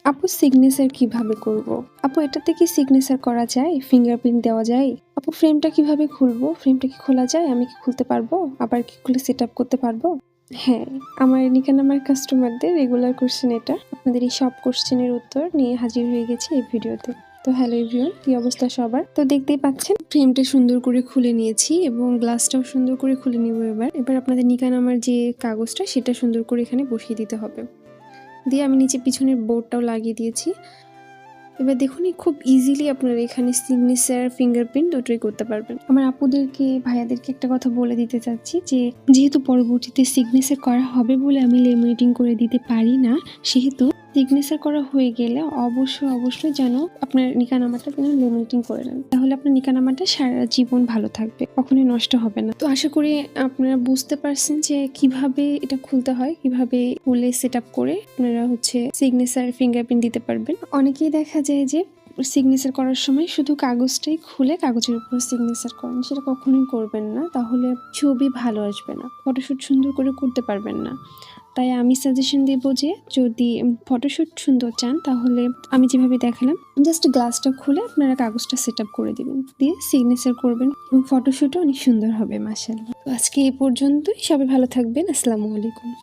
আপু সিগনেচার কিভাবে করব? আপু এটাতে কি সিগনেচার করা যায়? ফিঙ্গারপ্রিন্ট দেওয়া যায়? আপু ফ্রেমটা কিভাবে খুলবো? ফ্রেমটা কি খোলা যায়? আমি কি খুলতে পারবো? আবার কি খুলে সেটআপ করতে পারবো? হ্যাঁ, আমার নিকান আমার কাস্টমারদের রেগুলার কোয়েশ্চেন এটা। আপনাদের এই সব কোয়েশ্চেনের উত্তর নিয়ে হাজির হয়ে গেছি এই ভিডিওতে। তো হ্যালো এভরিওয়ান, কি অবস্থা সবার? তো দেখতেই পাচ্ছেন ফ্রেমটা সুন্দর করে খুলে নিয়েছি এবং গ্লাসটাও সুন্দর করে খুলে নিব এবার। এবার আপনাদের নিকান আমার যে কাগজটা সেটা সুন্দর করে এখানে বসিয়ে দিতে হবে। দিয়ে আমি নিচে পিছনের বোর্ডটাও লাগিয়ে দিয়েছি। এবার দেখুন খুব ইজিলি আপনারা এখানে সিগনেচার ফিঙ্গারপ্রিন্ট দুটোই করতে পারবেন। আমার আপুদেরকে ভাইয়াদেরকে একটা কথা বলে দিতে চাচ্ছি যে যেহেতু পরবর্তীতে সিগনেচার করা হবে বলে আমি লেমিনেটিং করে দিতে পারি না, সেহেতু সিগনেচার করা হয়ে গেলে অবশ্যই যেন আপনার নিকানামাটা যেন লেমিনেটিং করে নেন, তাহলে আপনার নিকানামাটা সারা জীবন ভালো থাকবে, কখনোই নষ্ট হবে না। তো আশা করি আপনারা বুঝতে পারছেন যে কিভাবে এটা খুলতে হয়, কিভাবে খুলে সেট আপ করে আপনারা সিগনেচার ফিঙ্গারপ্রিন্ট দিতে পারবেন। অনেকেই দেখা যায় যে সিগনেচার করার সময় শুধু কাগজটাই খুলে কাগজের উপর সিগনেচার করেন, সেটা কখনোই করবেন না, তাহলে ছবি ভালো আসবে না, ফটোশুট সুন্দর করে করতে পারবেন না। তাই আমি সাজেশন দেব যে যদি ফটোশুট সুন্দর চান তাহলে আমি যেভাবে দেখালাম জাস্ট গ্লাসটা খুলে আপনারা কাগজটা সেট আপ করে দিবেন, দিয়ে সিগনেচার করবেন এবং ফটোশুটও অনেক সুন্দর হবে মাশাআল্লাহ। তো আজকে এই পর্যন্তই, সবাই ভালো থাকবেন। আসসালামু আলাইকুম।